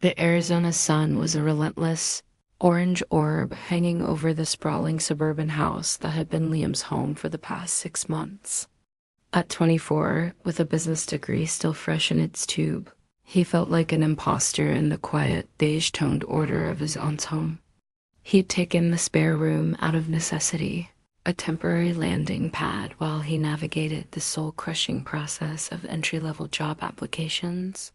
The Arizona sun was a relentless, orange orb hanging over the sprawling suburban house that had been Liam's home for the past 6 months. At 24, with a business degree still fresh in its tube, he felt like an imposter in the quiet, beige-toned order of his aunt's home. He'd taken the spare room out of necessity, a temporary landing pad while he navigated the soul-crushing process of entry-level job applications.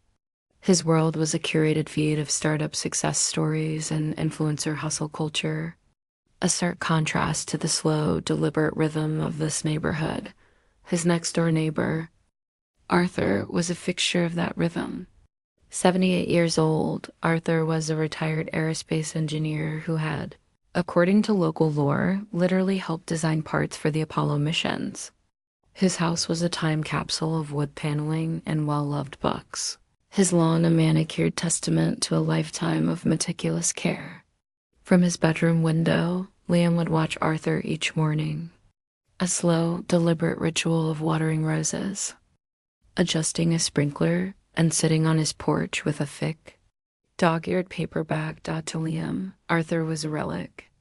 His world was a curated feed of startup success stories and influencer hustle culture, a stark contrast to the slow, deliberate rhythm of this neighborhood. His next-door neighbor, Arthur, was a fixture of that rhythm. 78 years old, Arthur was a retired aerospace engineer who had, according to local lore, literally helped design parts for the Apollo missions. His house was a time capsule of wood paneling and well-loved books. His lawn a manicured testament to a lifetime of meticulous care. From his bedroom window, Liam would watch Arthur each morning. A slow, deliberate ritual of watering roses, adjusting a sprinkler, and sitting on his porch with a thick, dog-eared paper bag to Liam. Arthur was a relic,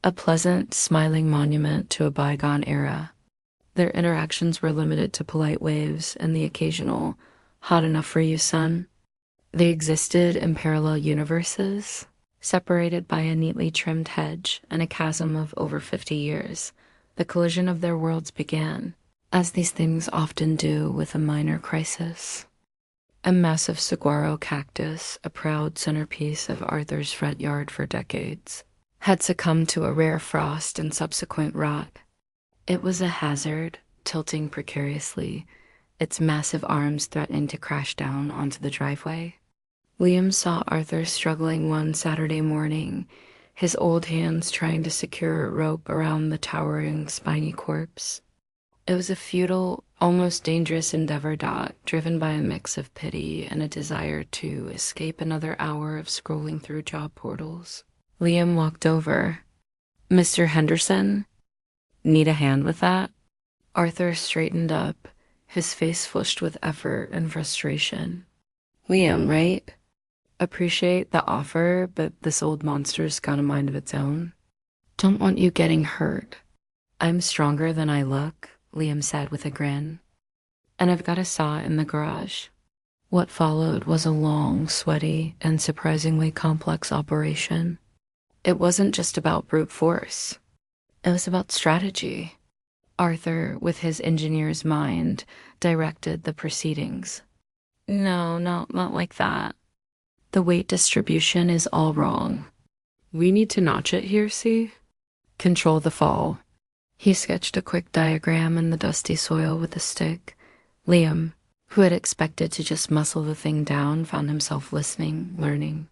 a pleasant, smiling monument to a bygone era. Their interactions were limited to polite waves and the occasional, "Hot enough for you, son?" They existed in parallel universes, separated by a neatly trimmed hedge and a chasm of over 50 years. The collision of their worlds began, as these things often do with a minor crisis. A massive saguaro cactus, a proud centerpiece of Arthur's front yard for decades, had succumbed to a rare frost and subsequent rot. It was a hazard, tilting precariously, its massive arms threatening to crash down onto the driveway. Liam saw Arthur struggling one Saturday morning, his old hands trying to secure a rope around the towering, spiny corpse. It was a futile, almost dangerous endeavor, driven by a mix of pity and a desire to escape another hour of scrolling through job portals. Liam walked over. "Mr. Henderson? Need a hand with that?" Arthur straightened up, his face flushed with effort and frustration. "Liam, right? Appreciate the offer, but this old monster's got a mind of its own. Don't want you getting hurt." "I'm stronger than I look," Liam said with a grin. "And I've got a saw in the garage." What followed was a long, sweaty, and surprisingly complex operation. It wasn't just about brute force. It was about strategy. Arthur, with his engineer's mind, directed the proceedings. "No, not like that. The weight distribution is all wrong. We need to notch it here, see? Control the fall." He sketched a quick diagram in the dusty soil with a stick. Liam, who had expected to just muscle the thing down, found himself listening, learning.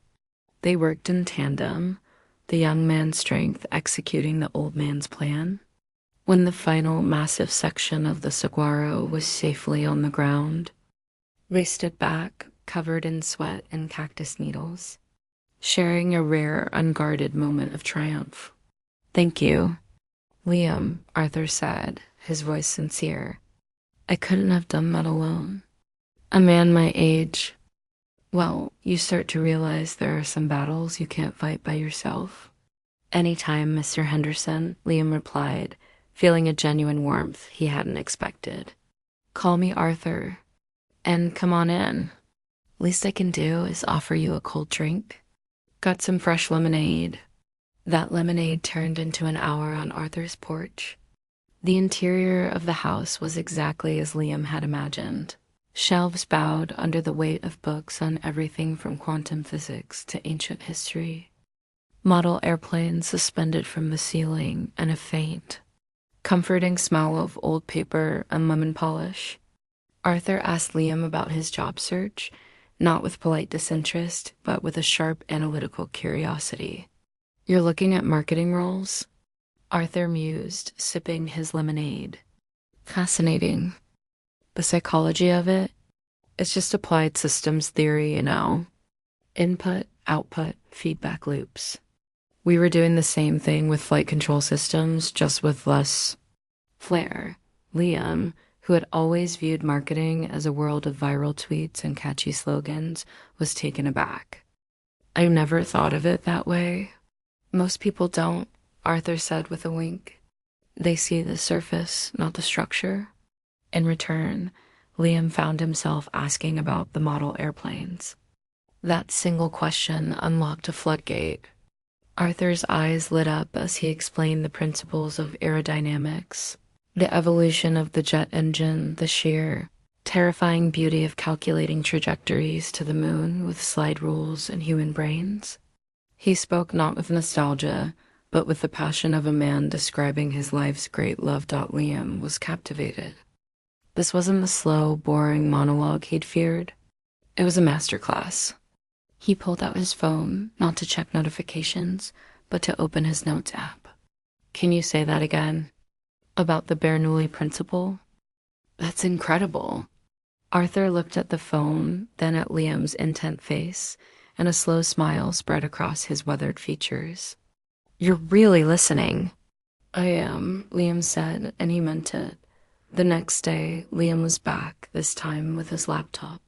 They worked in tandem, the young man's strength executing the old man's plan. When the final massive section of the saguaro was safely on the ground, they stood back, covered in sweat and cactus needles, sharing a rare, unguarded moment of triumph. "Thank you, Liam," Arthur said, his voice sincere. "I couldn't have done that alone. A man my age, well, you start to realize there are some battles you can't fight by yourself." "Anytime, Mr. Henderson," Liam replied, feeling a genuine warmth he hadn't expected. "Call me Arthur, and come on in. Least I can do is offer you a cold drink. Got some fresh lemonade." That lemonade turned into an hour on Arthur's porch. The interior of the house was exactly as Liam had imagined. Shelves bowed under the weight of books on everything from quantum physics to ancient history. Model airplanes suspended from the ceiling, and a faint, comforting smell of old paper and lemon polish. Arthur asked Liam about his job search, not with polite disinterest, but with a sharp analytical curiosity. "You're looking at marketing roles?" Arthur mused, sipping his lemonade. "Fascinating. The psychology of it? It's just applied systems theory, you know. Input, output, feedback loops. We were doing the same thing with flight control systems, just with less flair." Liam, who had always viewed marketing as a world of viral tweets and catchy slogans, was taken aback. I never thought of it that way. Most people don't, Arthur said with a wink. They see the surface, not the structure. In return, Liam found himself asking about the model airplanes. That single question unlocked a floodgate. Arthur's eyes lit up as he explained the principles of aerodynamics, the evolution of the jet engine, the sheer, terrifying beauty of calculating trajectories to the moon with slide rules and human brains. He spoke not with nostalgia, but with the passion of a man describing his life's great love. Liam was captivated. This wasn't the slow, boring monologue he'd feared. It was a masterclass. He pulled out his phone, not to check notifications, but to open his notes app. Can you say that again? About the Bernoulli principle? That's incredible. Arthur looked at the phone, then at Liam's intent face, and a slow smile spread across his weathered features. You're really listening. I am, Liam said, and he meant it. The next day, Liam was back, this time with his laptop.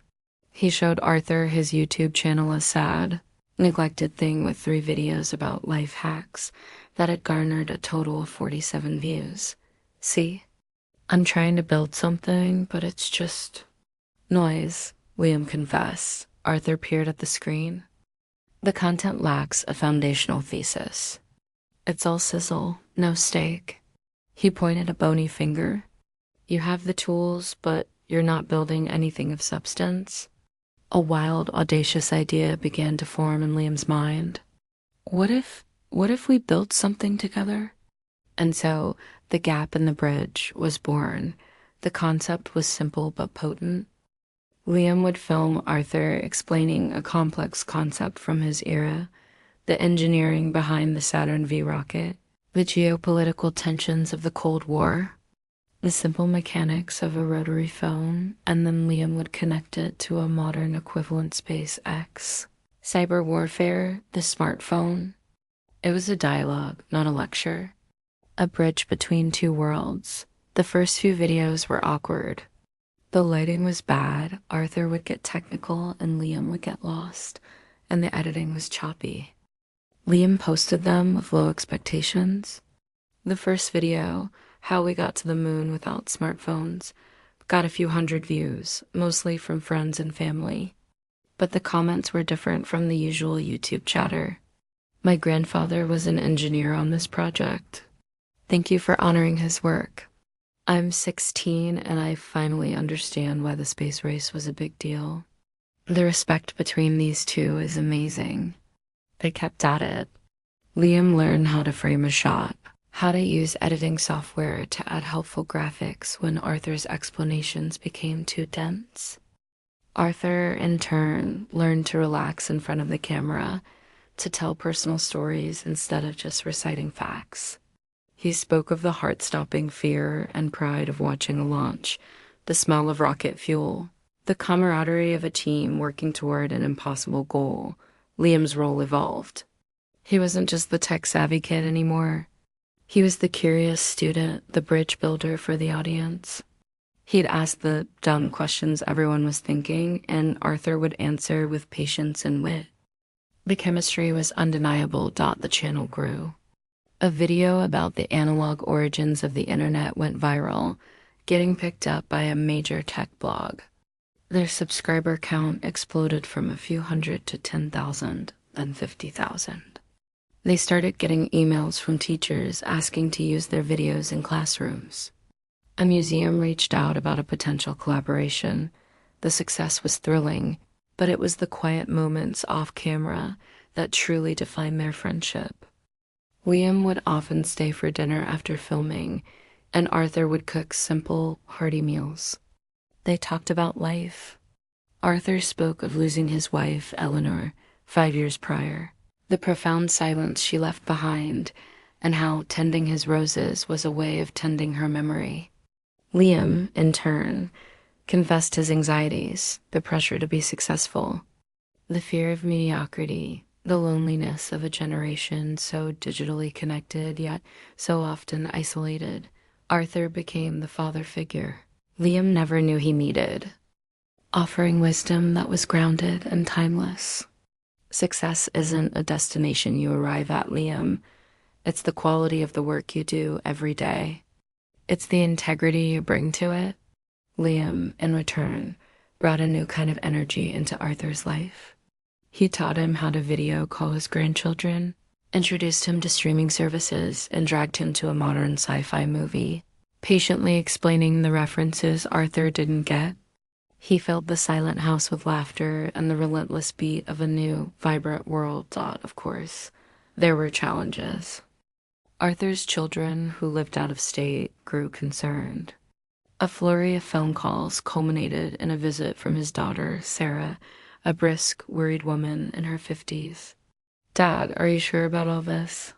He showed Arthur his YouTube channel, a sad, neglected thing with 3 videos about life hacks that had garnered a total of 47 views. See? I'm trying to build something, but it's just noise, Liam confessed. Arthur peered at the screen. The content lacks a foundational thesis. It's all sizzle, no steak. He pointed a bony finger. You have the tools, but you're not building anything of substance. A wild, audacious idea began to form in Liam's mind. What if we built something together? And so The Gap in the Bridge was born. The concept was simple but potent. Liam would film Arthur explaining a complex concept from his era, the engineering behind the Saturn V rocket, the geopolitical tensions of the Cold War, the simple mechanics of a rotary phone, and then Liam would connect it to a modern equivalent SpaceX. Cyber warfare, the smartphone. It was a dialogue, not a lecture. A bridge between 2 worlds. The first few videos were awkward. The lighting was bad, Arthur would get technical, and Liam would get lost, and the editing was choppy. Liam posted them with low expectations. The first video, How We Got to the Moon Without Smartphones, got a few hundred views, mostly from friends and family. But the comments were different from the usual YouTube chatter. My grandfather was an engineer on this project. Thank you for honoring his work. I'm 16 and I finally understand why the space race was a big deal. The respect between these two is amazing. They kept at it. Liam learned how to frame a shot, how to use editing software to add helpful graphics when Arthur's explanations became too dense. Arthur, in turn, learned to relax in front of the camera, to tell personal stories instead of just reciting facts. He spoke of the heart-stopping fear and pride of watching a launch, the smell of rocket fuel, the camaraderie of a team working toward an impossible goal. Liam's role evolved. He wasn't just the tech-savvy kid anymore. He was the curious student, the bridge builder for the audience. He'd ask the dumb questions everyone was thinking, and Arthur would answer with patience and wit. The chemistry was undeniable. The channel grew. A video about the analog origins of the internet went viral, getting picked up by a major tech blog. Their subscriber count exploded from a few hundred to 10,000, then 50,000. They started getting emails from teachers asking to use their videos in classrooms. A museum reached out about a potential collaboration. The success was thrilling, but it was the quiet moments off camera that truly defined their friendship. Liam would often stay for dinner after filming, and Arthur would cook simple, hearty meals. They talked about life. Arthur spoke of losing his wife, Eleanor, 5 years prior, the profound silence she left behind, and how tending his roses was a way of tending her memory. Liam, in turn, confessed his anxieties, the pressure to be successful, the fear of mediocrity, the loneliness of a generation so digitally connected yet so often isolated. Arthur became the father figure Liam never knew he needed, offering wisdom that was grounded and timeless. Success isn't a destination you arrive at, Liam. It's the quality of the work you do every day. It's the integrity you bring to it. Liam, in return, brought a new kind of energy into Arthur's life. He taught him how to video call his grandchildren, introduced him to streaming services, and dragged him to a modern sci-fi movie, patiently explaining the references Arthur didn't get. He filled the silent house with laughter and the relentless beat of a new, vibrant world. Of course, there were challenges. Arthur's children, who lived out of state, grew concerned. A flurry of phone calls culminated in a visit from his daughter, Sarah, a brisk, worried woman in her 50s. "Dad, are you sure about all this?"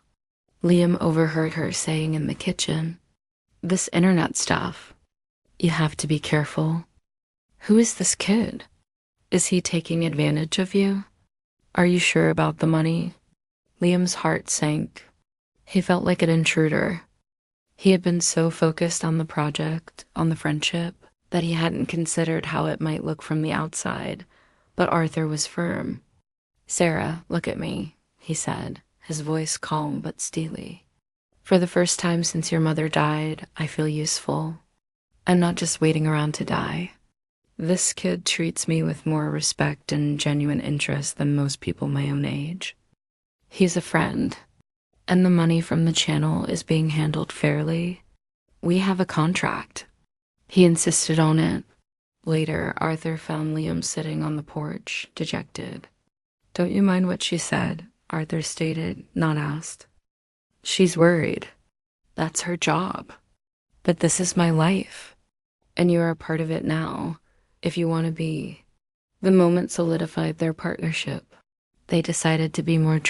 Liam overheard her saying in the kitchen. "This internet stuff. You have to be careful. Who is this kid? Is he taking advantage of you? Are you sure about the money?" Liam's heart sank. He felt like an intruder. He had been so focused on the project, on the friendship, that he hadn't considered how it might look from the outside. But Arthur was firm. "Sarah, look at me," he said, his voice calm but steely. "For the first time since your mother died, I feel useful. I'm not just waiting around to die. This kid treats me with more respect and genuine interest than most people my own age. He's a friend, and the money from the channel is being handled fairly. We have a contract." He insisted on it. Later, Arthur found Liam sitting on the porch, dejected. "Don't you mind what she said?" Arthur stated, not asked. "She's worried. That's her job. But this is my life, and you are a part of it now, if you want to be." The moment solidified their partnership. They decided to be more